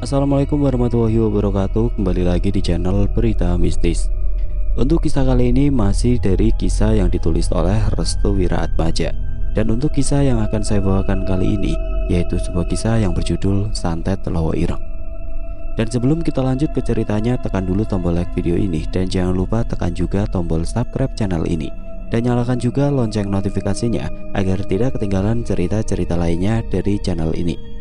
Assalamualaikum warahmatullahi wabarakatuh. Kembali lagi di channel Berita Mistis. Untuk kisah kali ini masih dari kisah yang ditulis oleh Restu Wiraatmaja. Dan untuk kisah yang akan saya bawakan kali ini yaitu sebuah kisah yang berjudul Santet Lowo Ireng. Dan sebelum kita lanjut ke ceritanya, tekan dulu tombol like video ini dan jangan lupa tekan juga tombol subscribe channel ini dan nyalakan juga lonceng notifikasinya agar tidak ketinggalan cerita-cerita lainnya dari channel ini.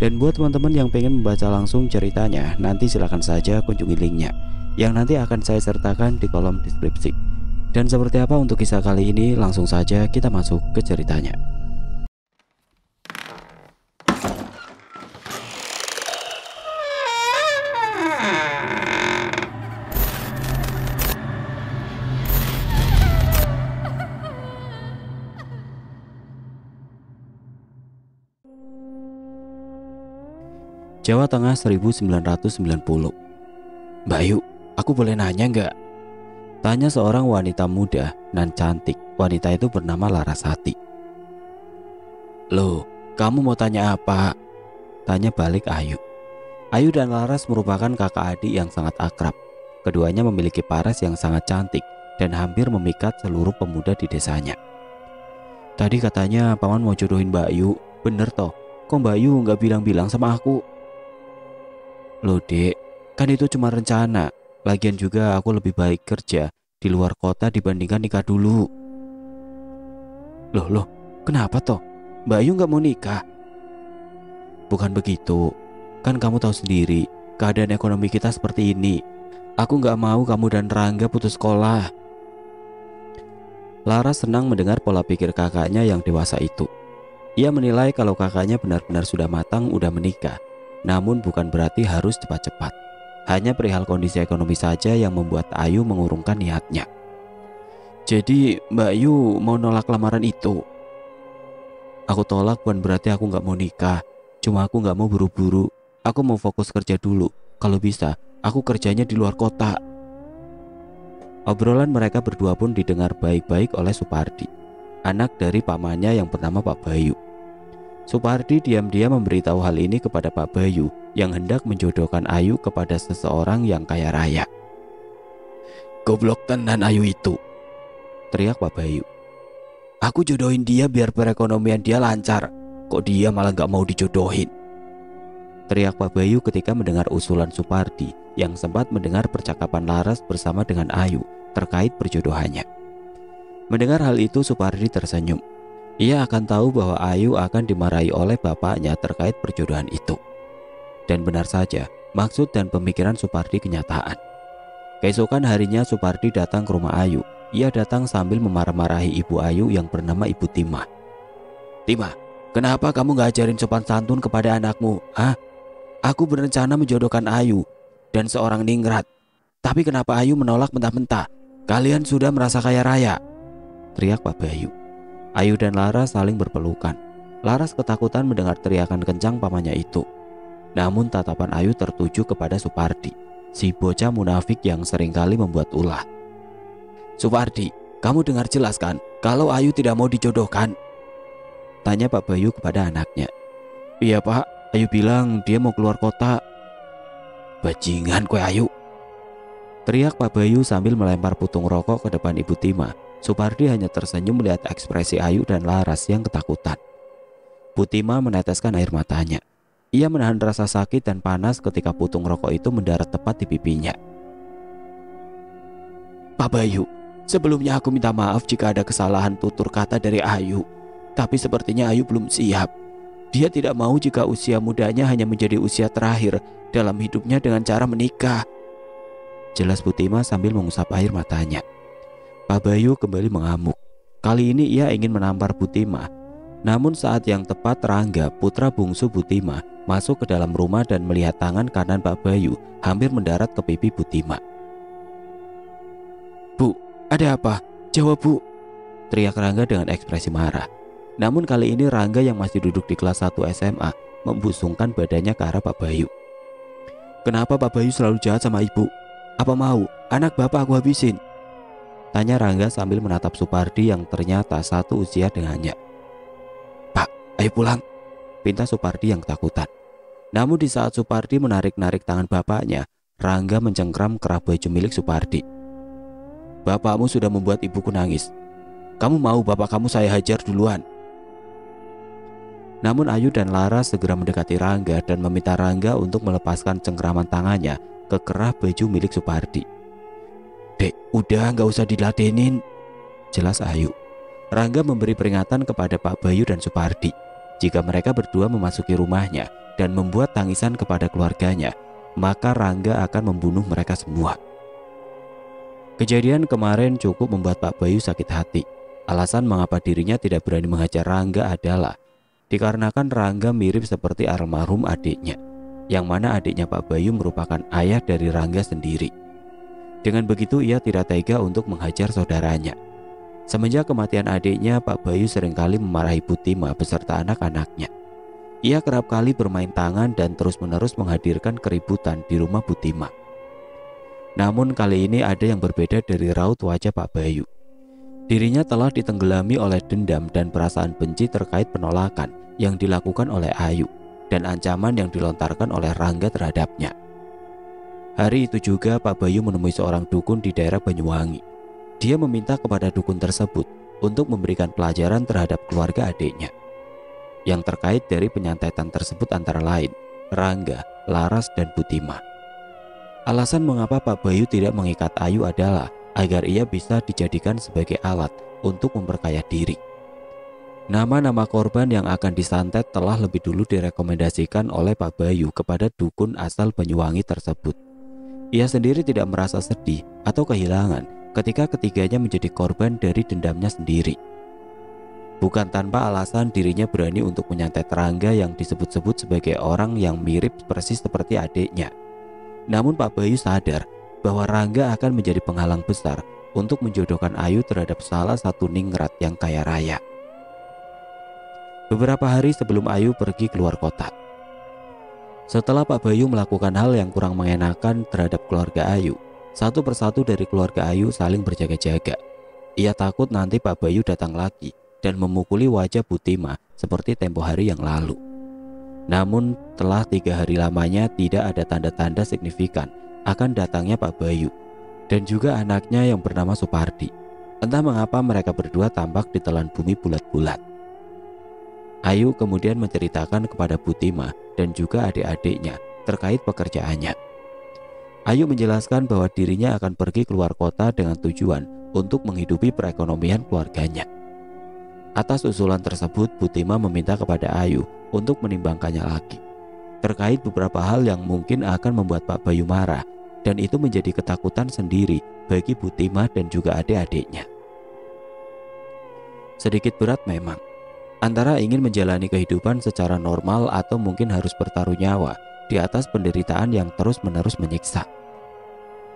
Dan buat teman-teman yang pengen membaca langsung ceritanya, nanti silahkan saja kunjungi linknya yang nanti akan saya sertakan di kolom deskripsi. Dan seperti apa untuk kisah kali ini, langsung saja kita masuk ke ceritanya. Jawa Tengah 1990. Mbak Ayu, aku boleh nanya nggak? Tanya seorang wanita muda nan cantik. Wanita itu bernama Larasati. Loh, kamu mau tanya apa? Tanya balik Ayu. Ayu dan Laras merupakan kakak adik yang sangat akrab. Keduanya memiliki paras yang sangat cantik dan hampir memikat seluruh pemuda di desanya. Tadi katanya paman mau jodohin Mbak Ayu. Bener toh? Kok Mbak Ayu nggak bilang-bilang sama aku? Loh dek, kan itu cuma rencana. Lagian juga aku lebih baik kerja di luar kota dibandingkan nikah dulu. Loh, kenapa toh? Mbak Ayu nggak mau nikah? Bukan begitu, kan kamu tahu sendiri keadaan ekonomi kita seperti ini. Aku nggak mau kamu dan Rangga putus sekolah. Laras senang mendengar pola pikir kakaknya yang dewasa itu. Ia menilai kalau kakaknya benar-benar sudah matang, udah menikah. Namun bukan berarti harus cepat-cepat. Hanya perihal kondisi ekonomi saja yang membuat Ayu mengurungkan niatnya. Jadi Mbak Ayu mau nolak lamaran itu? Aku tolak bukan berarti aku nggak mau nikah. Cuma aku nggak mau buru-buru. Aku mau fokus kerja dulu. Kalau bisa, aku kerjanya di luar kota. Obrolan mereka berdua pun didengar baik-baik oleh Supardi, anak dari pamannya yang bernama Pak Bayu. Supardi diam-diam memberitahu hal ini kepada Pak Bayu yang hendak menjodohkan Ayu kepada seseorang yang kaya raya. Goblok tenan Ayu itu, teriak Pak Bayu. Aku jodohin dia biar perekonomian dia lancar. Kok dia malah gak mau dijodohin? Teriak Pak Bayu ketika mendengar usulan Supardi yang sempat mendengar percakapan Laras bersama dengan Ayu terkait perjodohannya. Mendengar hal itu Supardi tersenyum. Ia akan tahu bahwa Ayu akan dimarahi oleh bapaknya terkait perjodohan itu. Dan benar saja, maksud dan pemikiran Supardi kenyataan. Keesokan harinya Supardi datang ke rumah Ayu. Ia datang sambil memarah-marahi ibu Ayu yang bernama Ibu Timah. Timah, kenapa kamu gak ajarin sopan santun kepada anakmu? Aku berencana menjodohkan Ayu dan seorang ningrat. Tapi kenapa Ayu menolak mentah-mentah? Kalian sudah merasa kaya raya, teriak Pak Bayu. Ayu dan Laras saling berpelukan. Laras ketakutan mendengar teriakan kencang pamannya itu. Namun tatapan Ayu tertuju kepada Supardi, si bocah munafik yang seringkali membuat ulah. Supardi, kamu dengar jelas kan kalau Ayu tidak mau dijodohkan? Tanya Pak Bayu kepada anaknya. Iya Pak, Ayu bilang dia mau keluar kota. Bajingan kue Ayu, teriak Pak Bayu sambil melempar putung rokok ke depan Ibu Timah. Supardi hanya tersenyum melihat ekspresi Ayu dan Laras yang ketakutan. Bu Timah meneteskan air matanya. Ia menahan rasa sakit dan panas ketika putung rokok itu mendarat tepat di pipinya. Pak Bayu, sebelumnya aku minta maaf jika ada kesalahan tutur kata dari Ayu. Tapi sepertinya Ayu belum siap. Dia tidak mau jika usia mudanya hanya menjadi usia terakhir dalam hidupnya dengan cara menikah. Jelas Bu Timah sambil mengusap air matanya. Pak Bayu kembali mengamuk. Kali ini ia ingin menampar Bu Timah. Namun saat yang tepat Rangga, putra bungsu Bu Timah, masuk ke dalam rumah dan melihat tangan kanan Pak Bayu hampir mendarat ke pipi Bu Timah. Bu, ada apa? Jawab Bu, teriak Rangga dengan ekspresi marah. Namun kali ini Rangga yang masih duduk di kelas 1 SMA membusungkan badannya ke arah Pak Bayu. Kenapa Pak Bayu selalu jahat sama ibu? Apa mau anak bapak aku habisin? Tanya Rangga sambil menatap Supardi yang ternyata satu usia dengannya. Pak, ayo pulang, pinta Supardi yang ketakutan. Namun di saat Supardi menarik-narik tangan bapaknya, Rangga mencengkram kerah baju milik Supardi. "Bapakmu sudah membuat ibuku nangis. Kamu mau bapak kamu saya hajar duluan?" Namun Ayu dan Laras segera mendekati Rangga dan meminta Rangga untuk melepaskan cengkraman tangannya ke kerah baju milik Supardi. "Dek, udah nggak usah diladenin," jelas Ayu. Rangga memberi peringatan kepada Pak Bayu dan Supardi. Jika mereka berdua memasuki rumahnya dan membuat tangisan kepada keluarganya, maka Rangga akan membunuh mereka semua. Kejadian kemarin cukup membuat Pak Bayu sakit hati. Alasan mengapa dirinya tidak berani menghajar Rangga adalah dikarenakan Rangga mirip seperti almarhum adiknya, yang mana adiknya Pak Bayu merupakan ayah dari Rangga sendiri. Dengan begitu ia tidak tega untuk menghajar saudaranya. Semenjak kematian adiknya, Pak Bayu seringkali memarahi Butima beserta anak-anaknya. Ia kerap kali bermain tangan dan terus-menerus menghadirkan keributan di rumah Butima. Namun kali ini ada yang berbeda dari raut wajah Pak Bayu. Dirinya telah ditenggelami oleh dendam dan perasaan benci terkait penolakan yang dilakukan oleh Ayu dan ancaman yang dilontarkan oleh Rangga terhadapnya. Hari itu juga Pak Bayu menemui seorang dukun di daerah Banyuwangi. Dia meminta kepada dukun tersebut untuk memberikan pelajaran terhadap keluarga adiknya. Yang terkait dari penyantetan tersebut antara lain Rangga, Laras, dan Butima. Alasan mengapa Pak Bayu tidak mengikat Ayu adalah agar ia bisa dijadikan sebagai alat untuk memperkaya diri. Nama-nama korban yang akan disantet telah lebih dulu direkomendasikan oleh Pak Bayu kepada dukun asal Banyuwangi tersebut. Ia sendiri tidak merasa sedih atau kehilangan ketika ketiganya menjadi korban dari dendamnya sendiri. Bukan tanpa alasan dirinya berani untuk menyantet Rangga yang disebut-sebut sebagai orang yang mirip persis seperti adiknya. Namun Pak Bayu sadar bahwa Rangga akan menjadi penghalang besar untuk menjodohkan Ayu terhadap salah satu ningrat yang kaya raya. Beberapa hari sebelum Ayu pergi keluar kota, setelah Pak Bayu melakukan hal yang kurang mengenakan terhadap keluarga Ayu, satu persatu dari keluarga Ayu saling berjaga-jaga. Ia takut nanti Pak Bayu datang lagi dan memukuli wajah Butima seperti tempo hari yang lalu. Namun telah 3 hari lamanya tidak ada tanda-tanda signifikan akan datangnya Pak Bayu dan juga anaknya yang bernama Supardi. Entah mengapa mereka berdua tampak ditelan bumi bulat-bulat. Ayu kemudian menceritakan kepada Butima dan juga adik-adiknya terkait pekerjaannya. Ayu menjelaskan bahwa dirinya akan pergi keluar kota dengan tujuan untuk menghidupi perekonomian keluarganya. Atas usulan tersebut, Butima meminta kepada Ayu untuk menimbangkannya lagi terkait beberapa hal yang mungkin akan membuat Pak Bayu marah, dan itu menjadi ketakutan sendiri bagi Butima dan juga adik-adiknya. Sedikit berat memang, antara ingin menjalani kehidupan secara normal atau mungkin harus bertaruh nyawa di atas penderitaan yang terus-menerus menyiksa.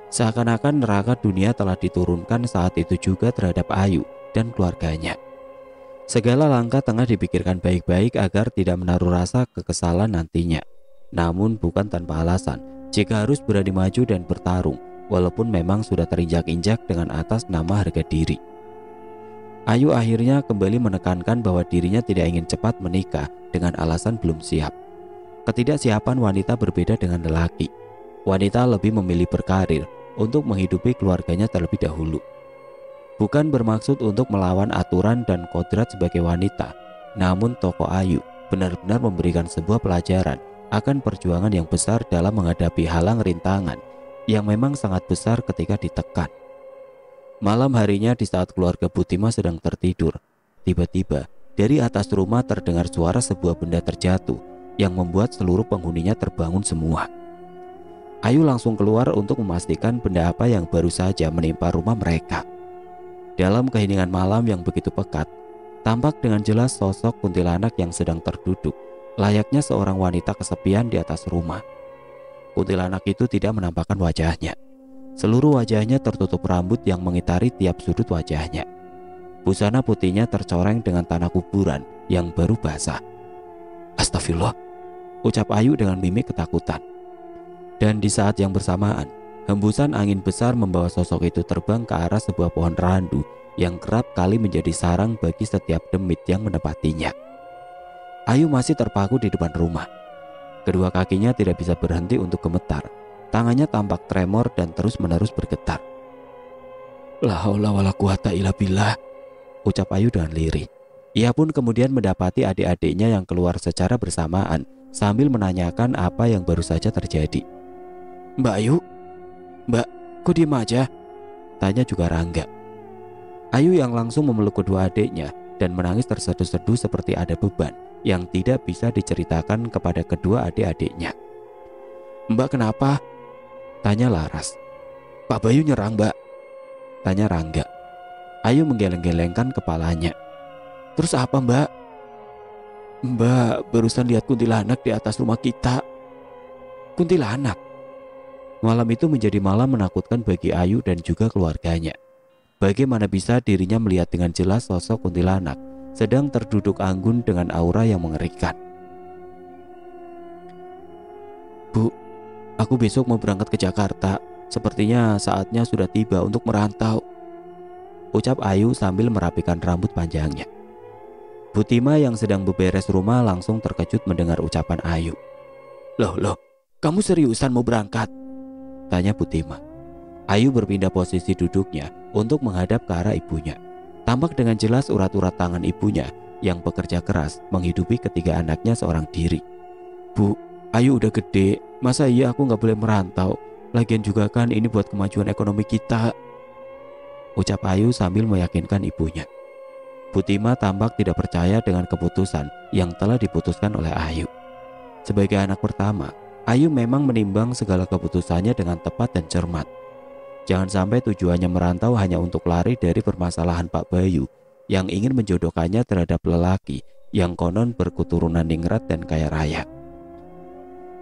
Seakan-akan neraka dunia telah diturunkan saat itu juga terhadap Ayu dan keluarganya. Segala langkah tengah dipikirkan baik-baik agar tidak menaruh rasa kekesalan nantinya. Namun bukan tanpa alasan jika harus berani maju dan bertarung, walaupun memang sudah terinjak-injak dengan atas nama harga diri. Ayu akhirnya kembali menekankan bahwa dirinya tidak ingin cepat menikah dengan alasan belum siap. Ketidaksiapan wanita berbeda dengan lelaki. Wanita lebih memilih berkarir untuk menghidupi keluarganya terlebih dahulu. Bukan bermaksud untuk melawan aturan dan kodrat sebagai wanita, namun tokoh Ayu benar-benar memberikan sebuah pelajaran akan perjuangan yang besar dalam menghadapi halang rintangan yang memang sangat besar ketika ditekan. Malam harinya di saat keluarga Butima sedang tertidur, tiba-tiba dari atas rumah terdengar suara sebuah benda terjatuh yang membuat seluruh penghuninya terbangun semua. Ayu langsung keluar untuk memastikan benda apa yang baru saja menimpa rumah mereka. Dalam keheningan malam yang begitu pekat, tampak dengan jelas sosok kuntilanak yang sedang terduduk, layaknya seorang wanita kesepian di atas rumah. Kuntilanak itu tidak menampakkan wajahnya. Seluruh wajahnya tertutup rambut yang mengitari tiap sudut wajahnya. Busana putihnya tercoreng dengan tanah kuburan yang baru basah. "Astagfirullah," ucap Ayu dengan mimik ketakutan. Dan di saat yang bersamaan, hembusan angin besar membawa sosok itu terbang ke arah sebuah pohon randu yang kerap kali menjadi sarang bagi setiap demit yang menepatinya. Ayu masih terpaku di depan rumah. Kedua kakinya tidak bisa berhenti untuk gemetar. Tangannya tampak tremor dan terus-menerus bergetar. La haula wala quwata illa billah, ucap Ayu dengan lirih. Ia pun kemudian mendapati adik-adiknya yang keluar secara bersamaan sambil menanyakan apa yang baru saja terjadi. Mbak Ayu? Mbak, kok diem aja? Tanya juga Rangga. Ayu yang langsung memeluk kedua adiknya dan menangis terseduh-seduh seperti ada beban yang tidak bisa diceritakan kepada kedua adik-adiknya. Mbak kenapa? Tanya Laras. Pak Bayu nyerang Mbak, tanya Rangga. Ayu menggeleng-gelengkan kepalanya. Terus apa Mbak? Mbak barusan lihat kuntilanak di atas rumah kita. Kuntilanak? Malam itu menjadi malam menakutkan bagi Ayu dan juga keluarganya. Bagaimana bisa dirinya melihat dengan jelas sosok kuntilanak sedang terduduk anggun dengan aura yang mengerikan. Bu, aku besok mau berangkat ke Jakarta. Sepertinya saatnya sudah tiba untuk merantau, ucap Ayu sambil merapikan rambut panjangnya. Bu Tima yang sedang beberes rumah langsung terkejut mendengar ucapan Ayu. Loh, kamu seriusan mau berangkat? Tanya Bu Tima. Ayu berpindah posisi duduknya untuk menghadap ke arah ibunya. Tampak dengan jelas urat-urat tangan ibunya yang bekerja keras menghidupi ketiga anaknya seorang diri. Bu, Ayu udah gede, masa iya aku gak boleh merantau? Lagian juga kan ini buat kemajuan ekonomi kita, ucap Ayu sambil meyakinkan ibunya. Bu Tima tampak tidak percaya dengan keputusan yang telah diputuskan oleh Ayu. Sebagai anak pertama, Ayu memang menimbang segala keputusannya dengan tepat dan cermat. Jangan sampai tujuannya merantau hanya untuk lari dari permasalahan Pak Bayu yang ingin menjodohkannya terhadap lelaki yang konon berketurunan ningrat dan kaya raya.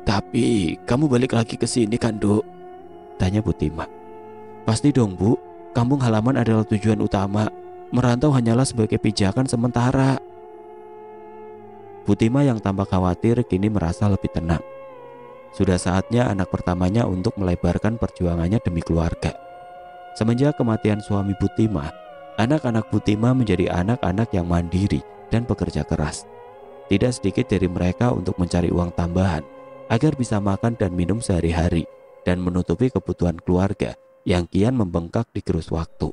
Tapi kamu balik lagi ke sini kan, Duk? Tanya Bu Tima. Pasti dong, Bu. Kampung halaman adalah tujuan utama. Merantau hanyalah sebagai pijakan sementara. Bu Tima yang tampak khawatir kini merasa lebih tenang. Sudah saatnya anak pertamanya untuk melebarkan perjuangannya demi keluarga. Semenjak kematian suami Bu Tima, anak-anak Bu Tima menjadi anak-anak yang mandiri dan bekerja keras. Tidak sedikit dari mereka untuk mencari uang tambahan agar bisa makan dan minum sehari-hari dan menutupi kebutuhan keluarga yang kian membengkak di gerus waktu.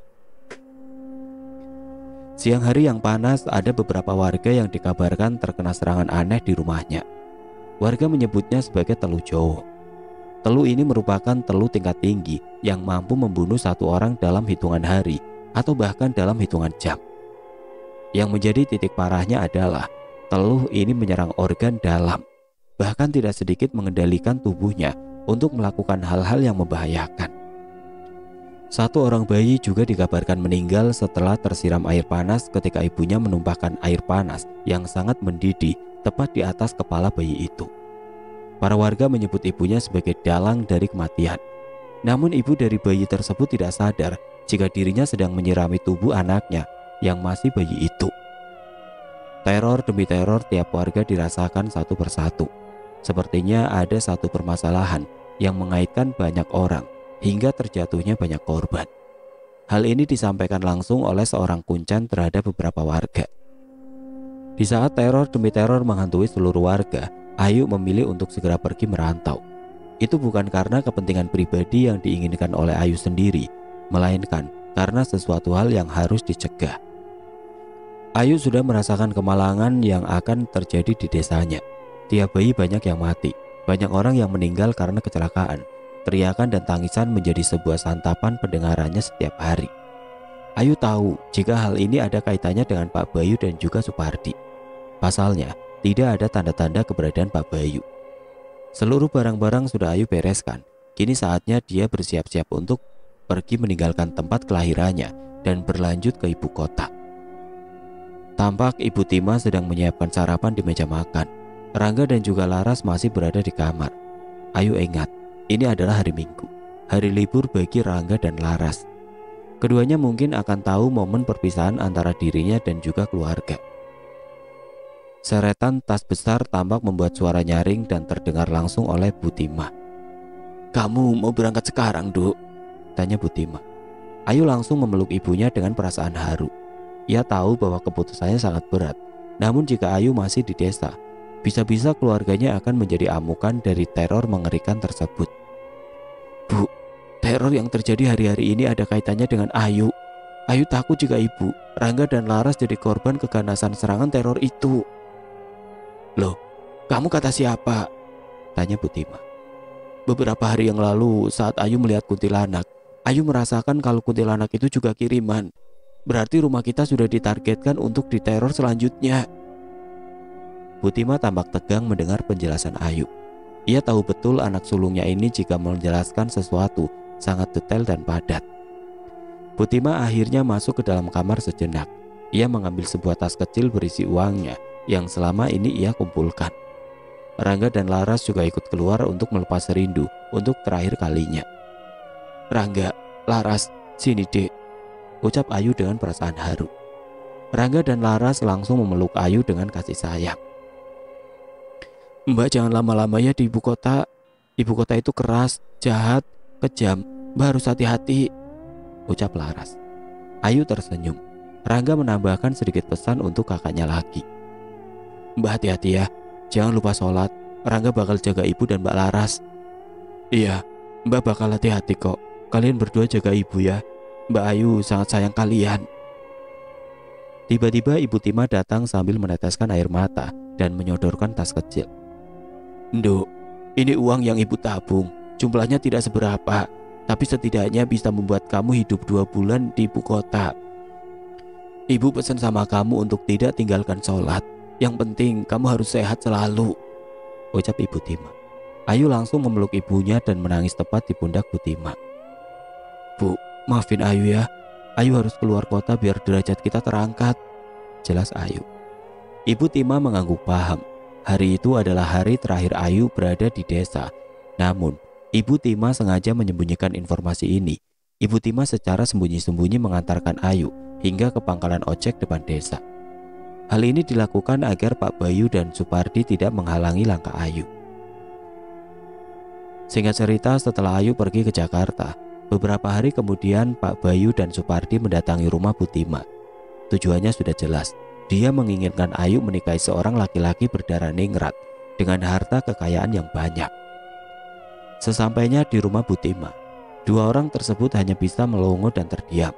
Siang hari yang panas, ada beberapa warga yang dikabarkan terkena serangan aneh di rumahnya. Warga menyebutnya sebagai telu Jawa. Telu ini merupakan telu tingkat tinggi yang mampu membunuh satu orang dalam hitungan hari atau bahkan dalam hitungan jam. Yang menjadi titik parahnya adalah telu ini menyerang organ dalam, bahkan tidak sedikit mengendalikan tubuhnya untuk melakukan hal-hal yang membahayakan. Satu orang bayi juga dikabarkan meninggal setelah tersiram air panas ketika ibunya menumpahkan air panas yang sangat mendidih tepat di atas kepala bayi itu. Para warga menyebut ibunya sebagai dalang dari kematian. Namun ibu dari bayi tersebut tidak sadar jika dirinya sedang menyirami tubuh anaknya yang masih bayi itu. Teror demi teror tiap warga dirasakan satu persatu. Sepertinya ada satu permasalahan yang mengaitkan banyak orang hingga terjatuhnya banyak korban. Hal ini disampaikan langsung oleh seorang kuncan terhadap beberapa warga. Di saat teror demi teror menghantui seluruh warga, Ayu memilih untuk segera pergi merantau. Itu bukan karena kepentingan pribadi yang diinginkan oleh Ayu sendiri, melainkan karena sesuatu hal yang harus dicegah. Ayu sudah merasakan kemalangan yang akan terjadi di desanya. Tiap bayi banyak yang mati, banyak orang yang meninggal karena kecelakaan. Teriakan dan tangisan menjadi sebuah santapan pendengarannya setiap hari. Ayu tahu jika hal ini ada kaitannya dengan Pak Bayu dan juga Supardi. Pasalnya, tidak ada tanda-tanda keberadaan Pak Bayu. Seluruh barang-barang sudah Ayu bereskan. Kini saatnya dia bersiap-siap untuk pergi meninggalkan tempat kelahirannya dan berlanjut ke ibu kota. Tampak Ibu Tima sedang menyiapkan sarapan di meja makan. Rangga dan juga Laras masih berada di kamar. Ayu ingat, ini adalah hari Minggu, hari libur bagi Rangga dan Laras. Keduanya mungkin akan tahu momen perpisahan antara dirinya dan juga keluarga. Seretan tas besar tampak membuat suara nyaring dan terdengar langsung oleh Bu Tima. Kamu mau berangkat sekarang, Duk? Tanya Bu Tima. Ayu langsung memeluk ibunya dengan perasaan haru. Ia tahu bahwa keputusannya sangat berat. Namun jika Ayu masih di desa, Bisa-bisa keluarganya akan menjadi amukan dari teror mengerikan tersebut. Bu, teror yang terjadi hari-hari ini ada kaitannya dengan Ayu. Ayu takut jika ibu, Rangga dan Laras jadi korban keganasan serangan teror itu. Loh, kamu kata siapa? Tanya Butima. Beberapa hari yang lalu saat Ayu melihat kuntilanak, Ayu merasakan kalau kuntilanak itu juga kiriman. Berarti rumah kita sudah ditargetkan untuk diteror selanjutnya. Butima tampak tegang mendengar penjelasan Ayu. Ia tahu betul anak sulungnya ini jika menjelaskan sesuatu sangat detail dan padat. Butima akhirnya masuk ke dalam kamar sejenak. Ia mengambil sebuah tas kecil berisi uangnya yang selama ini ia kumpulkan. Rangga dan Laras juga ikut keluar untuk melepas rindu untuk terakhir kalinya. Rangga, Laras, sini dek, ucap Ayu dengan perasaan haru. Rangga dan Laras langsung memeluk Ayu dengan kasih sayang. Mbak jangan lama-lama ya di ibu kota. Ibu kota itu keras, jahat, kejam. Mbak harus hati-hati, ucap Laras. Ayu tersenyum. Rangga menambahkan sedikit pesan untuk kakaknya lagi. Mbak hati-hati ya, jangan lupa sholat. Rangga bakal jaga ibu dan Mbak Laras. Iya, Mbak bakal hati-hati kok. Kalian berdua jaga ibu ya. Mbak Ayu sangat sayang kalian. Tiba-tiba Ibu Tima datang sambil meneteskan air mata dan menyodorkan tas kecil. Nduk, ini uang yang ibu tabung. Jumlahnya tidak seberapa, tapi setidaknya bisa membuat kamu hidup 2 bulan di ibu kota. Ibu pesan sama kamu untuk tidak tinggalkan sholat. Yang penting kamu harus sehat selalu, ucap Ibu Tima. Ayu langsung memeluk ibunya dan menangis tepat di pundak Butima. Bu, maafin Ayu ya. Ayu harus keluar kota biar derajat kita terangkat, jelas Ayu. Ibu Tima mengangguk paham. Hari itu adalah hari terakhir Ayu berada di desa. Namun, Ibu Tima sengaja menyembunyikan informasi ini. Ibu Tima secara sembunyi-sembunyi mengantarkan Ayu hingga ke pangkalan ojek depan desa. Hal ini dilakukan agar Pak Bayu dan Supardi tidak menghalangi langkah Ayu. Singkat cerita, setelah Ayu pergi ke Jakarta, beberapa hari kemudian Pak Bayu dan Supardi mendatangi rumah Butima. Tujuannya sudah jelas. Dia menginginkan Ayu menikahi seorang laki-laki berdarah ningrat dengan harta kekayaan yang banyak. Sesampainya di rumah Butima, 2 orang tersebut hanya bisa melongo dan terdiam.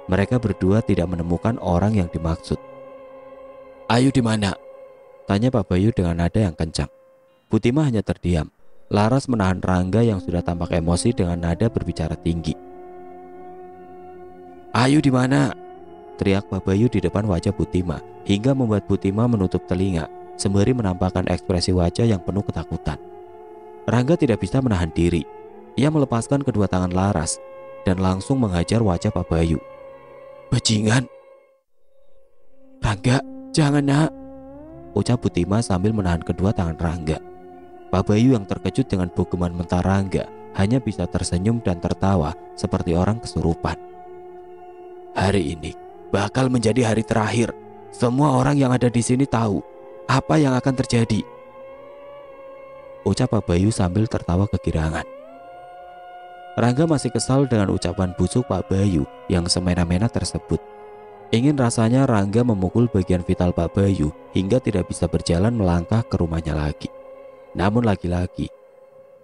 Mereka berdua tidak menemukan orang yang dimaksud. Ayu di mana? Tanya Pak Bayu dengan nada yang kencang. Butima hanya terdiam. Laras menahan Rangga yang sudah tampak emosi dengan nada berbicara tinggi. Ayu di mana? Teriak Pak Bayu di depan wajah Butima hingga membuat Butima menutup telinga sembari menampakkan ekspresi wajah yang penuh ketakutan. Rangga tidak bisa menahan diri. Ia melepaskan kedua tangan Laras dan langsung menghajar wajah Pak Bayu. Bajingan! Rangga, jangan nak, ucap Butima sambil menahan kedua tangan Rangga. Pak Bayu yang terkejut dengan bogeman mentah Rangga hanya bisa tersenyum dan tertawa seperti orang kesurupan. Hari ini bakal menjadi hari terakhir. Semua orang yang ada di sini tahu apa yang akan terjadi, ucap Pak Bayu sambil tertawa kegirangan. Rangga masih kesal dengan ucapan busuk Pak Bayu yang semena-mena tersebut. Ingin rasanya Rangga memukul bagian vital Pak Bayu hingga tidak bisa berjalan melangkah ke rumahnya lagi. Namun lagi-lagi,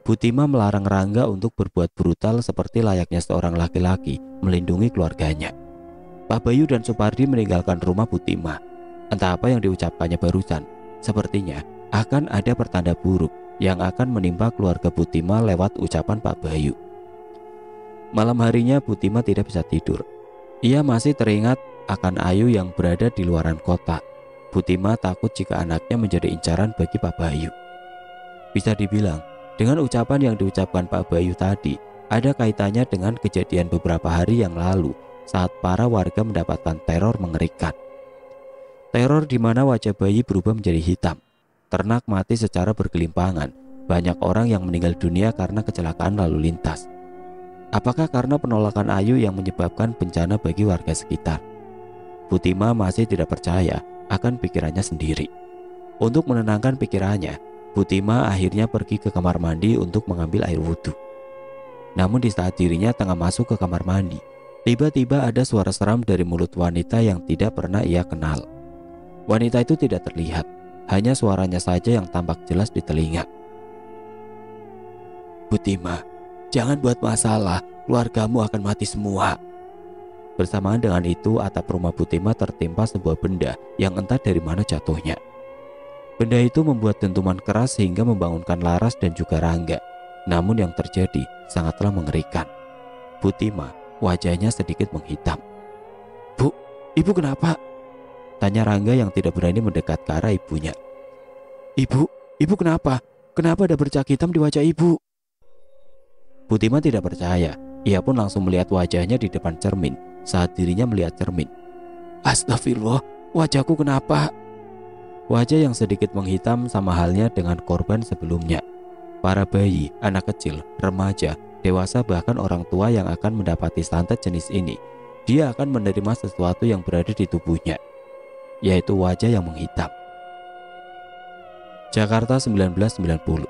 Butima melarang Rangga untuk berbuat brutal seperti layaknya seorang laki-laki melindungi keluarganya. Pak Bayu dan Supardi meninggalkan rumah Butima. Entah apa yang diucapkannya barusan, sepertinya akan ada pertanda buruk yang akan menimpa keluarga Butima lewat ucapan Pak Bayu. Malam harinya Butima tidak bisa tidur. Ia masih teringat akan Ayu yang berada di luaran kota. Butima takut jika anaknya menjadi incaran bagi Pak Bayu. Bisa dibilang, dengan ucapan yang diucapkan Pak Bayu tadi, ada kaitannya dengan kejadian beberapa hari yang lalu saat para warga mendapatkan teror mengerikan. Teror di mana wajah bayi berubah menjadi hitam, ternak mati secara bergelimpangan, banyak orang yang meninggal dunia karena kecelakaan lalu lintas. Apakah karena penolakan Ayu yang menyebabkan bencana bagi warga sekitar? Butima masih tidak percaya akan pikirannya sendiri. Untuk menenangkan pikirannya, Butima akhirnya pergi ke kamar mandi untuk mengambil air wudhu. Namun di saat dirinya tengah masuk ke kamar mandi, tiba-tiba ada suara seram dari mulut wanita yang tidak pernah ia kenal. Wanita itu tidak terlihat, hanya suaranya saja yang tampak jelas di telinga. "Butima, jangan buat masalah, keluargamu akan mati semua." Bersamaan dengan itu, atap rumah Butima tertimpa sebuah benda yang entah dari mana jatuhnya. Benda itu membuat dentuman keras sehingga membangunkan Laras dan juga Rangga. Namun yang terjadi sangatlah mengerikan. Butima wajahnya sedikit menghitam. "Bu, ibu kenapa?" tanya Rangga yang tidak berani mendekat ke arah ibunya. Ibu kenapa? Kenapa ada bercak hitam di wajah ibu?" Butima tidak percaya. Ia pun langsung melihat wajahnya di depan cermin saat dirinya melihat cermin. "Astagfirullah, wajahku kenapa?" Wajah yang sedikit menghitam sama halnya dengan korban sebelumnya. Para bayi, anak kecil, remaja, dewasa bahkan orang tua yang akan mendapati santet jenis ini, dia akan menerima sesuatu yang berada di tubuhnya, yaitu wajah yang menghitam. Jakarta 1990.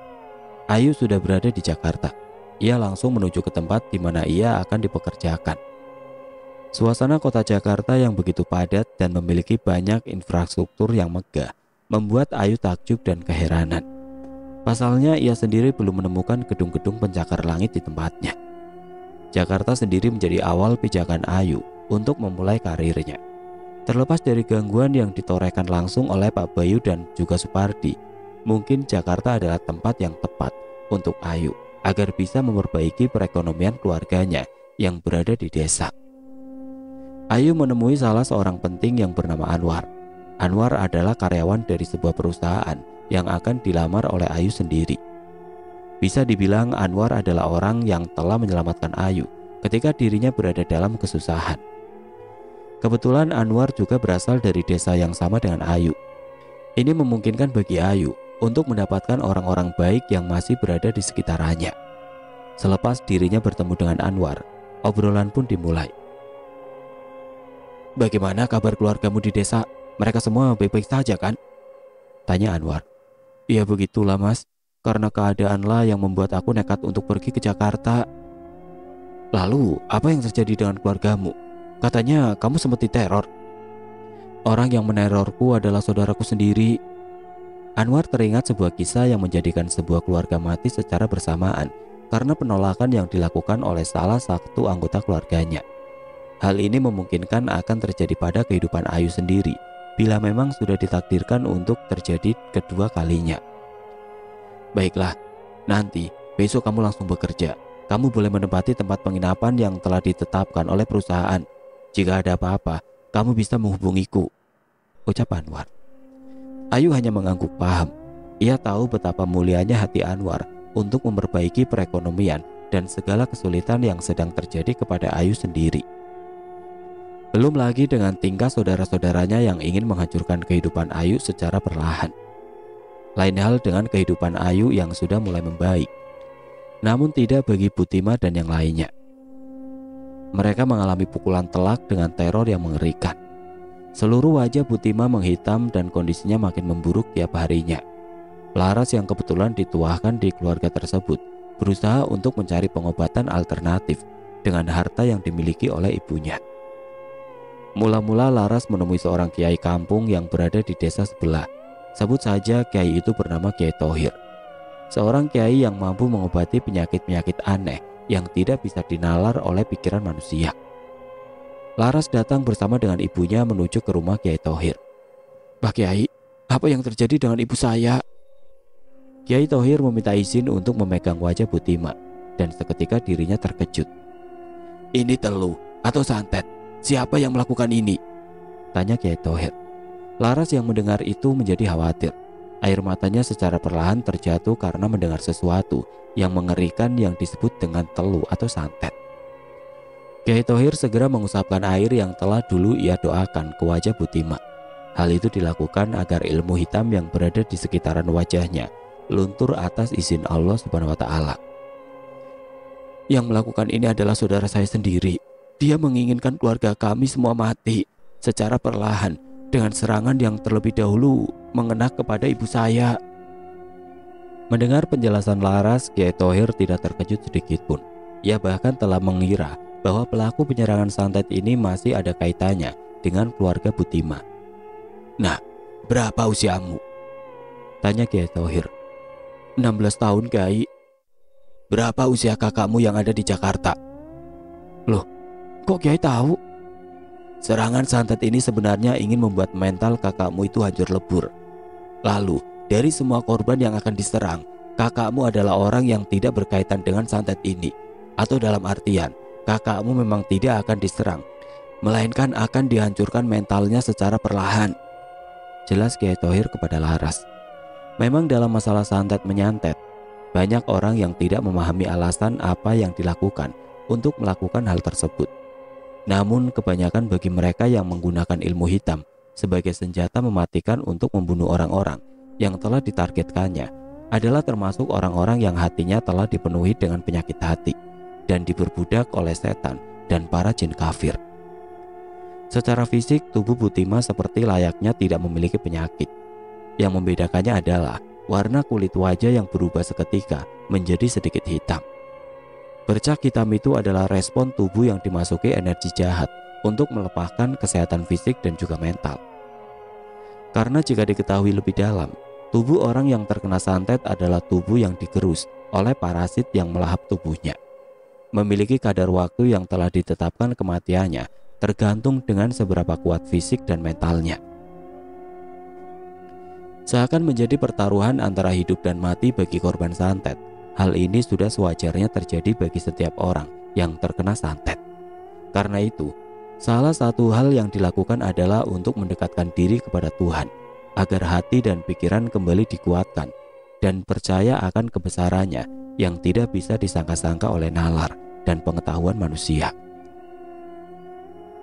Ayu sudah berada di Jakarta. Ia langsung menuju ke tempat di mana ia akan dipekerjakan. Suasana kota Jakarta yang begitu padat dan memiliki banyak infrastruktur yang megah membuat Ayu takjub dan keheranan. Pasalnya ia sendiri belum menemukan gedung-gedung pencakar langit di tempatnya. Jakarta sendiri menjadi awal pijakan Ayu untuk memulai karirnya. Terlepas dari gangguan yang ditorehkan langsung oleh Pak Bayu dan juga Supardi, mungkin Jakarta adalah tempat yang tepat untuk Ayu agar bisa memperbaiki perekonomian keluarganya yang berada di desa. Ayu menemui salah seorang penting yang bernama Anwar. Anwar adalah karyawan dari sebuah perusahaan yang akan dilamar oleh Ayu sendiri. Bisa dibilang Anwar adalah orang yang telah menyelamatkan Ayu ketika dirinya berada dalam kesusahan. Kebetulan Anwar juga berasal dari desa yang sama dengan Ayu. Ini memungkinkan bagi Ayu untuk mendapatkan orang-orang baik yang masih berada di sekitarnya. Selepas dirinya bertemu dengan Anwar, obrolan pun dimulai. "Bagaimana kabar keluargamu di desa? Mereka semua baik-baik saja kan?" tanya Anwar. "Ya begitulah mas, karena keadaanlah yang membuat aku nekat untuk pergi ke Jakarta." "Lalu apa yang terjadi dengan keluargamu? Katanya kamu sempat diteror." "Orang yang menerorku adalah saudaraku sendiri." Anwar teringat sebuah kisah yang menjadikan sebuah keluarga mati secara bersamaan karena penolakan yang dilakukan oleh salah satu anggota keluarganya. Hal ini memungkinkan akan terjadi pada kehidupan Ayu sendiri bila memang sudah ditakdirkan untuk terjadi kedua kalinya. "Baiklah, nanti besok kamu langsung bekerja. Kamu boleh menempati tempat penginapan yang telah ditetapkan oleh perusahaan. Jika ada apa-apa, kamu bisa menghubungiku," ucap Anwar. Ayu hanya mengangguk paham. Ia tahu betapa mulianya hati Anwar untuk memperbaiki perekonomian dan segala kesulitan yang sedang terjadi kepada Ayu sendiri. Belum lagi dengan tingkah saudara-saudaranya yang ingin menghancurkan kehidupan Ayu secara perlahan. Lain hal dengan kehidupan Ayu yang sudah mulai membaik. Namun tidak bagi Butima dan yang lainnya. Mereka mengalami pukulan telak dengan teror yang mengerikan. Seluruh wajah Butima menghitam dan kondisinya makin memburuk tiap harinya. Laras yang kebetulan dituahkan di keluarga tersebut berusaha untuk mencari pengobatan alternatif dengan harta yang dimiliki oleh ibunya. Mula-mula Laras menemui seorang kiai kampung yang berada di desa sebelah. Sebut saja kiai itu bernama Kiai Thohir. Seorang kiai yang mampu mengobati penyakit-penyakit aneh yang tidak bisa dinalar oleh pikiran manusia. Laras datang bersama dengan ibunya menuju ke rumah Kiai Thohir. "Pak Kiai, apa yang terjadi dengan ibu saya?" Kiai Thohir meminta izin untuk memegang wajah Butima dan seketika dirinya terkejut. "Ini teluh atau santet? Siapa yang melakukan ini?" tanya Kiai Thohir. Laras yang mendengar itu menjadi khawatir. Air matanya secara perlahan terjatuh karena mendengar sesuatu yang mengerikan yang disebut dengan teluh atau santet. Kiai Thohir segera mengusapkan air yang telah dulu ia doakan ke wajah Butima. Hal itu dilakukan agar ilmu hitam yang berada di sekitaran wajahnya luntur atas izin Allah Subhanahu wa Ta'ala. "Yang melakukan ini adalah saudara saya sendiri. Dia menginginkan keluarga kami semua mati secara perlahan dengan serangan yang terlebih dahulu mengena kepada ibu saya." Mendengar penjelasan Laras, Kiai Thohir tidak terkejut sedikit pun. Ia bahkan telah mengira bahwa pelaku penyerangan santet ini masih ada kaitannya dengan keluarga Butima. "Nah, berapa usiamu?" Tanya Kiai Thohir. 16 tahun Kiai. Berapa usia kakakmu yang ada di Jakarta? Loh, kok Kiai tahu? Serangan santet ini sebenarnya ingin membuat mental kakakmu itu hancur lebur. Lalu, dari semua korban yang akan diserang, kakakmu adalah orang yang tidak berkaitan dengan santet ini. Atau dalam artian, kakakmu memang tidak akan diserang, melainkan akan dihancurkan mentalnya secara perlahan. Jelas Kiai Thohir kepada Laras. Memang dalam masalah santet menyantet, banyak orang yang tidak memahami alasan apa yang dilakukan untuk melakukan hal tersebut. Namun kebanyakan bagi mereka yang menggunakan ilmu hitam sebagai senjata mematikan untuk membunuh orang-orang yang telah ditargetkannya adalah termasuk orang-orang yang hatinya telah dipenuhi dengan penyakit hati dan diperbudak oleh setan dan para jin kafir. Secara fisik, tubuh Butima seperti layaknya tidak memiliki penyakit. Yang membedakannya adalah warna kulit wajah yang berubah seketika menjadi sedikit hitam. Bercak hitam itu adalah respon tubuh yang dimasuki energi jahat untuk melepaskan kesehatan fisik dan juga mental. Karena jika diketahui lebih dalam, tubuh orang yang terkena santet adalah tubuh yang digerus oleh parasit yang melahap tubuhnya. Memiliki kadar waktu yang telah ditetapkan kematiannya tergantung dengan seberapa kuat fisik dan mentalnya. Seakan menjadi pertaruhan antara hidup dan mati bagi korban santet. Hal ini sudah sewajarnya terjadi bagi setiap orang yang terkena santet. Karena itu, salah satu hal yang dilakukan adalah untuk mendekatkan diri kepada Tuhan, agar hati dan pikiran kembali dikuatkan dan percaya akan kebesarannya yang tidak bisa disangka-sangka oleh nalar dan pengetahuan manusia.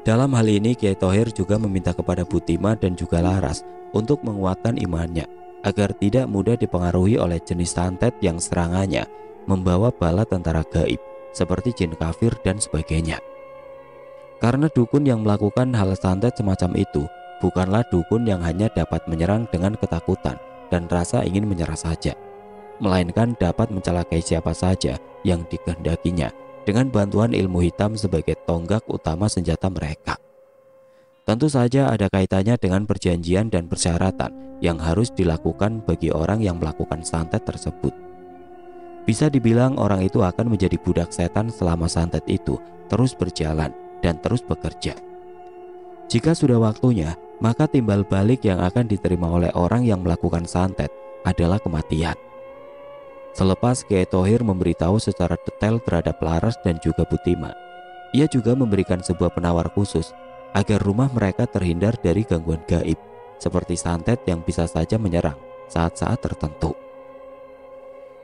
Dalam hal ini, Kiai Thohir juga meminta kepada Butima dan juga Laras untuk menguatkan imannya, agar tidak mudah dipengaruhi oleh jenis santet yang serangannya membawa bala tentara gaib seperti jin kafir dan sebagainya. Karena dukun yang melakukan hal santet semacam itu bukanlah dukun yang hanya dapat menyerang dengan ketakutan dan rasa ingin menyerah saja, melainkan dapat mencelakai siapa saja yang dikehendakinya dengan bantuan ilmu hitam sebagai tonggak utama senjata mereka. Tentu saja ada kaitannya dengan perjanjian dan persyaratan yang harus dilakukan bagi orang yang melakukan santet tersebut. Bisa dibilang orang itu akan menjadi budak setan selama santet itu terus berjalan dan terus bekerja. Jika sudah waktunya, maka timbal balik yang akan diterima oleh orang yang melakukan santet adalah kematian. Selepas Kiai Thohir memberitahu secara detail terhadap Laras dan juga Butima, ia juga memberikan sebuah penawar khusus agar rumah mereka terhindar dari gangguan gaib seperti santet yang bisa saja menyerang saat-saat tertentu.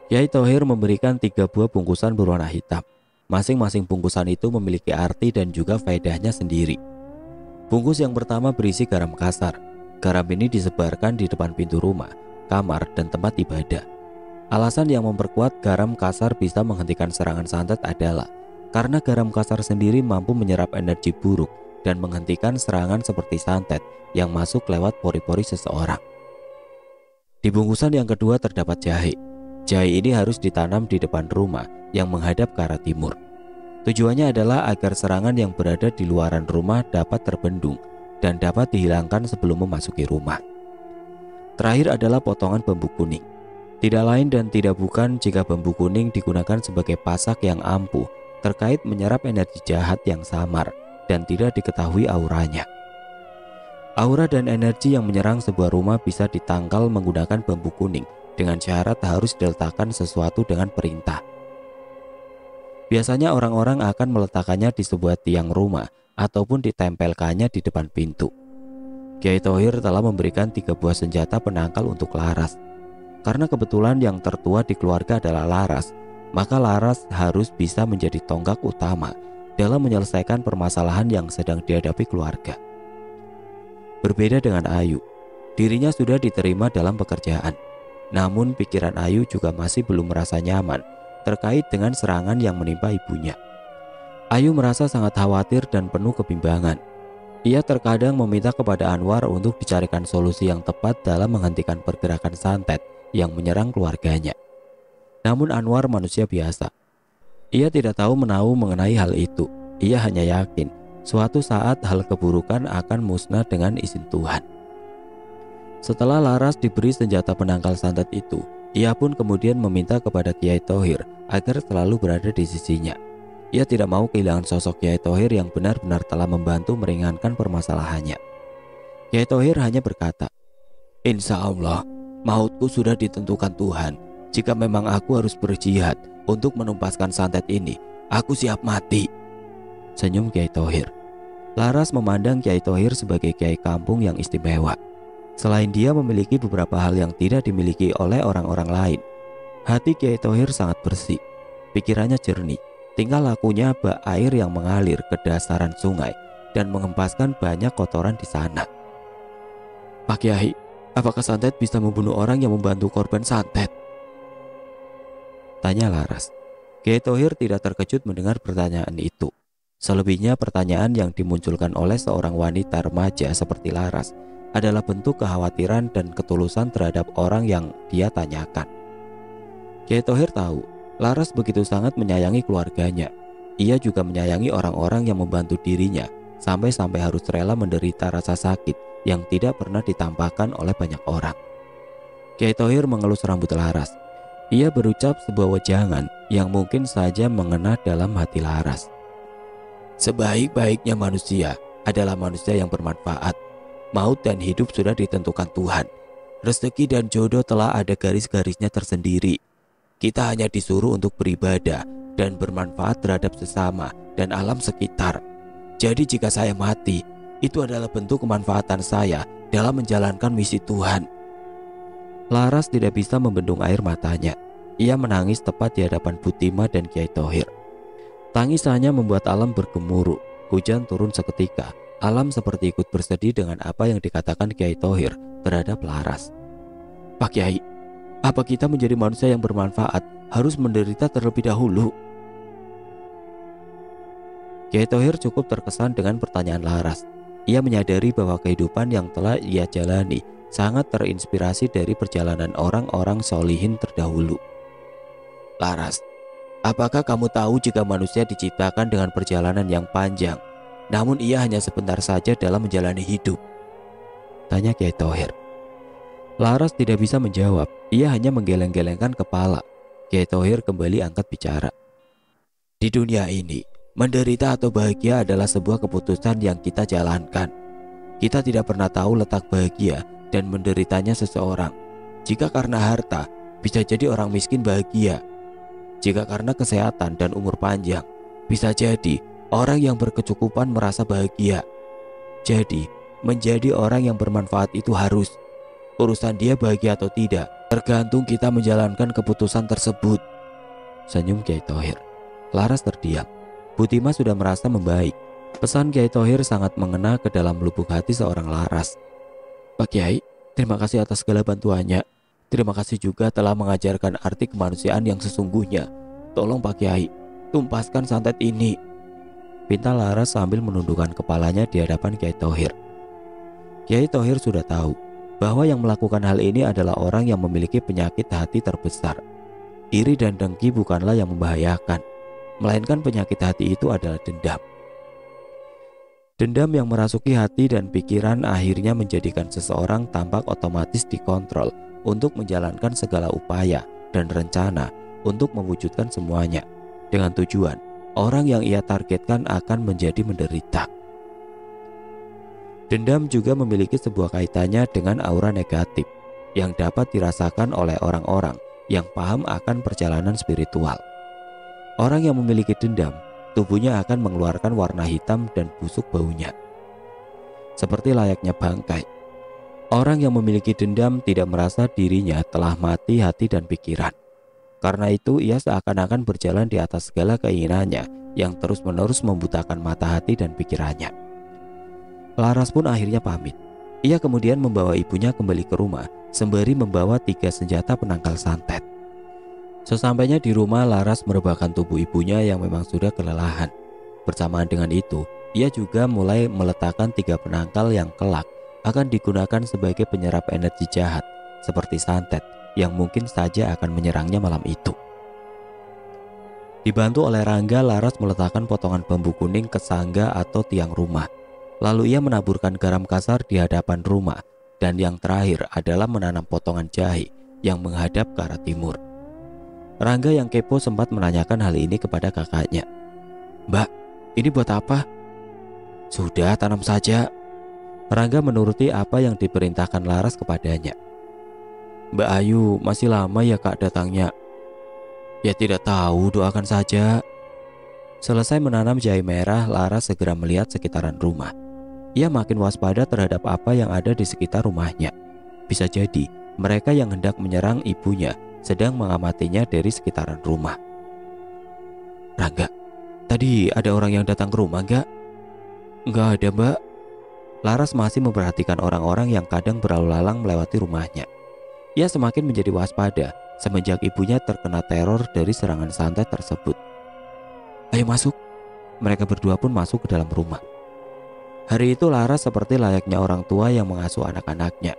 Kiai Thohir memberikan 3 buah bungkusan berwarna hitam. Masing-masing bungkusan itu memiliki arti dan juga faedahnya sendiri. Bungkus yang pertama berisi garam kasar. Garam ini disebarkan di depan pintu rumah, kamar, dan tempat ibadah. Alasan yang memperkuat garam kasar bisa menghentikan serangan santet adalah karena garam kasar sendiri mampu menyerap energi buruk dan menghentikan serangan seperti santet yang masuk lewat pori-pori seseorang. Di bungkusan yang kedua terdapat jahe. Jahe ini harus ditanam di depan rumah yang menghadap ke arah timur. Tujuannya adalah agar serangan yang berada di luaran rumah dapat terbendung dan dapat dihilangkan sebelum memasuki rumah. Terakhir adalah potongan bambu kuning. Tidak lain dan tidak bukan jika bambu kuning digunakan sebagai pasak yang ampuh terkait menyerap energi jahat yang samar dan tidak diketahui auranya. Aura dan energi yang menyerang sebuah rumah bisa ditangkal menggunakan bambu kuning dengan syarat harus diletakkan sesuatu dengan perintah. Biasanya orang-orang akan meletakkannya di sebuah tiang rumah ataupun ditempelkannya di depan pintu. Kiai Thohir telah memberikan 3 buah senjata penangkal untuk Laras. Karena kebetulan yang tertua di keluarga adalah Laras, maka Laras harus bisa menjadi tonggak utama dalam menyelesaikan permasalahan yang sedang dihadapi keluarga. Berbeda dengan Ayu, dirinya sudah diterima dalam pekerjaan. Namun pikiran Ayu juga masih belum merasa nyaman terkait dengan serangan yang menimpa ibunya. Ayu merasa sangat khawatir dan penuh kebimbangan. Ia terkadang meminta kepada Anwar untuk dicarikan solusi yang tepat dalam menghentikan pergerakan santet yang menyerang keluarganya. Namun Anwar manusia biasa. Ia tidak tahu menahu mengenai hal itu. Ia hanya yakin suatu saat hal keburukan akan musnah dengan izin Tuhan. Setelah Laras diberi senjata penangkal santet itu, ia pun kemudian meminta kepada Kiai Thohir agar selalu berada di sisinya. Ia tidak mau kehilangan sosok Kiai Thohir yang benar-benar telah membantu meringankan permasalahannya. Kiai Thohir hanya berkata, "Insya Allah, mautku sudah ditentukan Tuhan. Jika memang aku harus berjihad untuk menumpaskan santet ini, aku siap mati." Senyum Kiai Thohir. Laras memandang Kiai Thohir sebagai kiai kampung yang istimewa. Selain dia memiliki beberapa hal yang tidak dimiliki oleh orang-orang lain, hati Kiai Thohir sangat bersih, pikirannya jernih, tingkah lakunya bak air yang mengalir ke dasaran sungai dan mengempaskan banyak kotoran di sana. "Pak Kiai, apakah santet bisa membunuh orang yang membantu korban santet?" tanya Laras. Kiai Thohir tidak terkejut mendengar pertanyaan itu. Selebihnya pertanyaan yang dimunculkan oleh seorang wanita remaja seperti Laras adalah bentuk kekhawatiran dan ketulusan terhadap orang yang dia tanyakan. Kiai Thohir tahu Laras begitu sangat menyayangi keluarganya. Ia juga menyayangi orang-orang yang membantu dirinya, sampai-sampai harus rela menderita rasa sakit yang tidak pernah ditampakkan oleh banyak orang. Kiai Thohir mengelus rambut Laras. Ia berucap sebuah wejangan yang mungkin saja mengena dalam hati Laras. "Sebaik-baiknya manusia adalah manusia yang bermanfaat. Maut dan hidup sudah ditentukan Tuhan. Rezeki dan jodoh telah ada garis-garisnya tersendiri. Kita hanya disuruh untuk beribadah dan bermanfaat terhadap sesama dan alam sekitar. Jadi jika saya mati, itu adalah bentuk kemanfaatan saya dalam menjalankan misi Tuhan." Laras tidak bisa membendung air matanya. Ia menangis tepat di hadapan Butima dan Kiai Thohir. Tangisannya membuat alam bergemuruh. Hujan turun seketika. Alam seperti ikut bersedih dengan apa yang dikatakan Kiai Thohir terhadap Laras. "Pak Kiai, apa kita menjadi manusia yang bermanfaat harus menderita terlebih dahulu?" Kiai Thohir cukup terkesan dengan pertanyaan Laras. Ia menyadari bahwa kehidupan yang telah ia jalani sangat terinspirasi dari perjalanan orang-orang solihin terdahulu. "Laras, apakah kamu tahu jika manusia diciptakan dengan perjalanan yang panjang, namun ia hanya sebentar saja dalam menjalani hidup?" tanya Kiai Thohir. Laras tidak bisa menjawab. Ia hanya menggeleng-gelengkan kepala. Kiai Thohir kembali angkat bicara. "Di dunia ini, menderita atau bahagia adalah sebuah keputusan yang kita jalankan. Kita tidak pernah tahu letak bahagia dan menderitanya seseorang. Jika karena harta, bisa jadi orang miskin bahagia. Jika karena kesehatan dan umur panjang, bisa jadi orang yang berkecukupan merasa bahagia. Jadi, menjadi orang yang bermanfaat itu harus. Urusan dia bahagia atau tidak, tergantung kita menjalankan keputusan tersebut." Senyum Kiai Thohir. Laras terdiam. Butima sudah merasa membaik. Pesan Kiai Thohir sangat mengena ke dalam lubuk hati seorang Laras. "Pak Kiai, terima kasih atas segala bantuannya. Terima kasih juga telah mengajarkan arti kemanusiaan yang sesungguhnya. Tolong Pak Kiai, tumpaskan santet ini," pinta Laras sambil menundukkan kepalanya di hadapan Kiai Thohir. Kiai Thohir sudah tahu bahwa yang melakukan hal ini adalah orang yang memiliki penyakit hati terbesar. Iri dan dengki bukanlah yang membahayakan, melainkan penyakit hati itu adalah dendam. Dendam yang merasuki hati dan pikiran akhirnya menjadikan seseorang tampak otomatis dikontrol untuk menjalankan segala upaya dan rencana untuk mewujudkan semuanya, dengan tujuan orang yang ia targetkan akan menjadi menderita. Dendam juga memiliki sebuah kaitannya dengan aura negatif yang dapat dirasakan oleh orang-orang yang paham akan perjalanan spiritual. Orang yang memiliki dendam, tubuhnya akan mengeluarkan warna hitam dan busuk baunya, seperti layaknya bangkai. Orang yang memiliki dendam tidak merasa dirinya telah mati hati dan pikiran. Karena itu ia seakan-akan berjalan di atas segala keinginannya yang terus-menerus membutakan mata hati dan pikirannya. Laras pun akhirnya pamit. Ia kemudian membawa ibunya kembali ke rumah sembari membawa 3 senjata penangkal santet. Sesampainya di rumah, Laras merebahkan tubuh ibunya yang memang sudah kelelahan. Bersamaan dengan itu, ia juga mulai meletakkan 3 penangkal yang kelak akan digunakan sebagai penyerap energi jahat seperti santet yang mungkin saja akan menyerangnya malam itu. Dibantu oleh Rangga, Laras meletakkan potongan bambu kuning ke sangga atau tiang rumah. Lalu ia menaburkan garam kasar di hadapan rumah dan yang terakhir adalah menanam potongan jahe yang menghadap ke arah timur. Rangga yang kepo sempat menanyakan hal ini kepada kakaknya. "Mbak, ini buat apa?" "Sudah, tanam saja." Rangga menuruti apa yang diperintahkan Laras kepadanya. "Mbak Ayu, masih lama ya Kak datangnya?" "Ya tidak tahu, doakan saja." Selesai menanam jahe merah, Laras segera melihat sekitaran rumah. Ia makin waspada terhadap apa yang ada di sekitar rumahnya. Bisa jadi mereka yang hendak menyerang ibunya sedang mengamatinya dari sekitaran rumah. "Rangga, tadi ada orang yang datang ke rumah enggak?" "Enggak ada, Mbak." Laras masih memperhatikan orang-orang yang kadang berlalu lalang melewati rumahnya. Ia semakin menjadi waspada semenjak ibunya terkena teror dari serangan santet tersebut. "Ayo masuk." Mereka berdua pun masuk ke dalam rumah. Hari itu Laras seperti layaknya orang tua yang mengasuh anak-anaknya.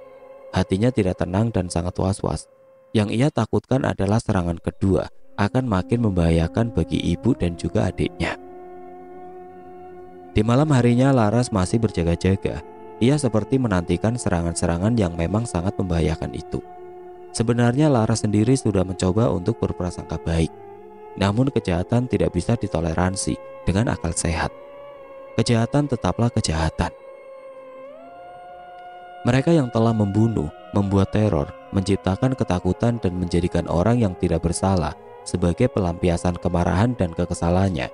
Hatinya tidak tenang dan sangat was-was. Yang ia takutkan adalah serangan kedua akan makin membahayakan bagi ibu dan juga adiknya. Di malam harinya Laras masih berjaga-jaga. Ia seperti menantikan serangan-serangan yang memang sangat membahayakan itu. Sebenarnya Laras sendiri sudah mencoba untuk berprasangka baik. Namun kejahatan tidak bisa ditoleransi dengan akal sehat. Kejahatan tetaplah kejahatan. Mereka yang telah membunuh, membuat teror, menciptakan ketakutan dan menjadikan orang yang tidak bersalah sebagai pelampiasan kemarahan dan kekesalannya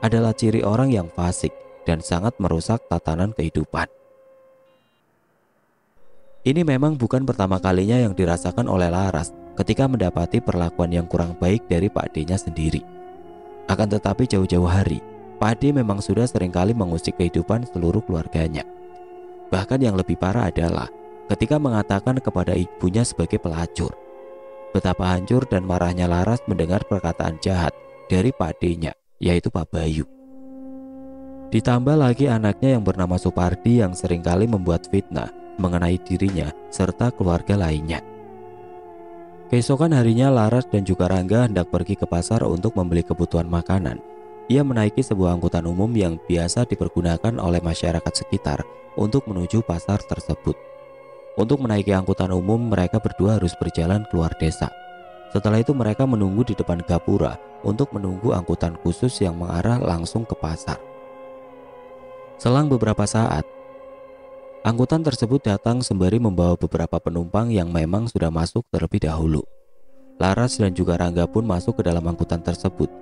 adalah ciri orang yang fasik dan sangat merusak tatanan kehidupan. Ini memang bukan pertama kalinya yang dirasakan oleh Laras ketika mendapati perlakuan yang kurang baik dari Pak D-nya sendiri. Akan tetapi jauh-jauh hari, Pak D memang sudah seringkali mengusik kehidupan seluruh keluarganya. Bahkan yang lebih parah adalah ketika mengatakan kepada ibunya sebagai pelacur. Betapa hancur dan marahnya Laras mendengar perkataan jahat dari Pak D-nya, yaitu Pak Bayu. Ditambah lagi anaknya yang bernama Supardi yang seringkali membuat fitnah mengenai dirinya serta keluarga lainnya. Keesokan harinya Laras dan juga Rangga hendak pergi ke pasar untuk membeli kebutuhan makanan. Ia menaiki sebuah angkutan umum yang biasa dipergunakan oleh masyarakat sekitar untuk menuju pasar tersebut. Untuk menaiki angkutan umum, mereka berdua harus berjalan keluar desa. Setelah itu mereka menunggu di depan gapura untuk menunggu angkutan khusus yang mengarah langsung ke pasar. Selang beberapa saat, angkutan tersebut datang sembari membawa beberapa penumpang yang memang sudah masuk terlebih dahulu. Laras dan juga Rangga pun masuk ke dalam angkutan tersebut.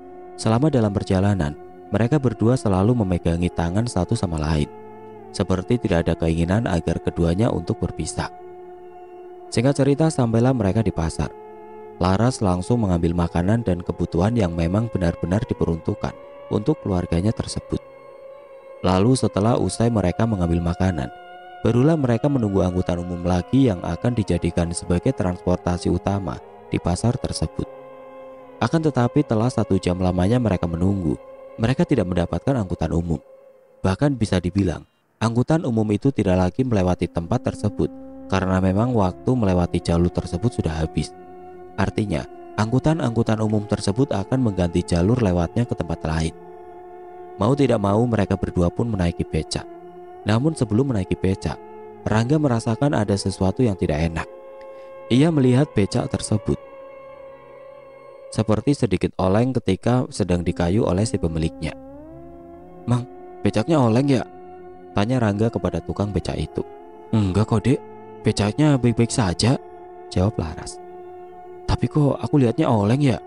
Selama dalam perjalanan, mereka berdua selalu memegangi tangan satu sama lain, seperti tidak ada keinginan agar keduanya untuk berpisah. Singkat cerita, sampailah mereka di pasar. Laras langsung mengambil makanan dan kebutuhan yang memang benar-benar diperuntukkan untuk keluarganya tersebut. Lalu setelah usai mereka mengambil makanan, barulah mereka menunggu angkutan umum lagi yang akan dijadikan sebagai transportasi utama di pasar tersebut. Akan tetapi telah 1 jam lamanya mereka menunggu, mereka tidak mendapatkan angkutan umum. Bahkan bisa dibilang, angkutan umum itu tidak lagi melewati tempat tersebut karena memang waktu melewati jalur tersebut sudah habis. Artinya, angkutan-angkutan umum tersebut akan mengganti jalur lewatnya ke tempat lain. Mau tidak mau mereka berdua pun menaiki becak. Namun sebelum menaiki becak, Rangga merasakan ada sesuatu yang tidak enak. Ia melihat becak tersebut seperti sedikit oleng ketika sedang dikayu oleh si pemiliknya. "Mang, becaknya oleng ya?" tanya Rangga kepada tukang becak itu. "Enggak kok dek, becaknya baik-baik saja," jawab Laras. "Tapi kok aku lihatnya oleng ya?"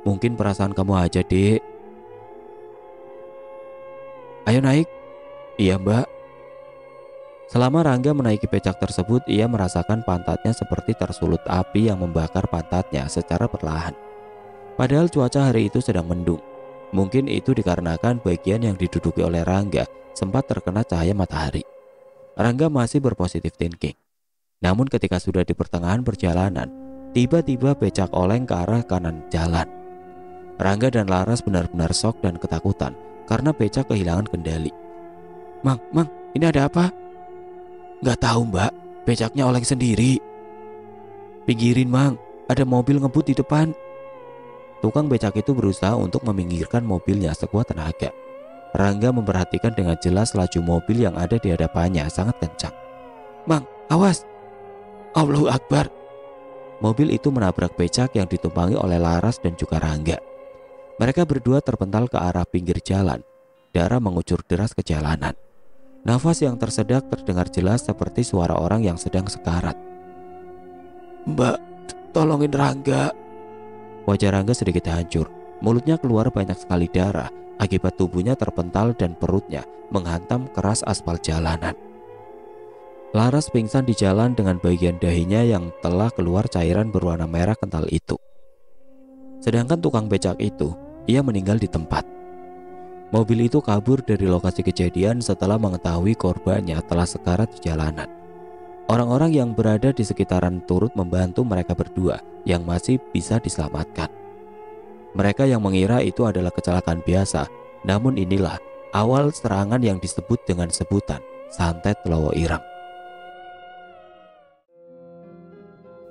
"Mungkin perasaan kamu aja dek." "Ayo naik." "Iya mbak." Selama Rangga menaiki becak tersebut, ia merasakan pantatnya seperti tersulut api yang membakar pantatnya secara perlahan. Padahal cuaca hari itu sedang mendung. Mungkin itu dikarenakan bagian yang diduduki oleh Rangga sempat terkena cahaya matahari. Rangga masih berpositif thinking. Namun ketika sudah di pertengahan perjalanan, tiba-tiba becak oleng ke arah kanan jalan. Rangga dan Laras benar-benar shock dan ketakutan karena becak kehilangan kendali. Mang, ini ada apa?" "Gak tahu mbak, becaknya oleng sendiri." "Pinggirin Mang, ada mobil ngebut di depan." Tukang becak itu berusaha untuk meminggirkan mobilnya sekuat tenaga. Rangga memperhatikan dengan jelas laju mobil yang ada di hadapannya sangat kencang. "Mang, Awas! Allahu Akbar! Mobil itu menabrak becak yang ditumpangi oleh Laras dan juga Rangga. Mereka berdua terpental ke arah pinggir jalan. Darah mengucur deras ke jalanan. Nafas yang tersedak terdengar jelas seperti suara orang yang sedang sekarat. Mbak, tolongin Rangga. Wajah Rangga sedikit hancur. Mulutnya keluar banyak sekali darah akibat tubuhnya terpental dan perutnya menghantam keras aspal jalanan. Laras pingsan di jalan dengan bagian dahinya yang telah keluar cairan berwarna merah kental itu. Sedangkan tukang becak itu, ia meninggal di tempat. Mobil itu kabur dari lokasi kejadian setelah mengetahui korbannya telah sekarat di jalanan. Orang-orang yang berada di sekitaran turut membantu mereka berdua yang masih bisa diselamatkan. Mereka yang mengira itu adalah kecelakaan biasa, namun inilah awal serangan yang disebut dengan sebutan Santet Lowo Ireng.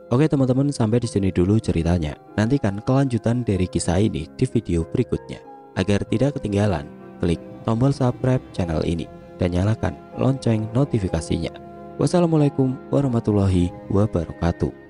Oke teman-teman, sampai di sini dulu ceritanya. Nantikan kelanjutan dari kisah ini di video berikutnya. Agar tidak ketinggalan, klik tombol subscribe channel ini dan nyalakan lonceng notifikasinya. Wassalamualaikum warahmatullahi wabarakatuh.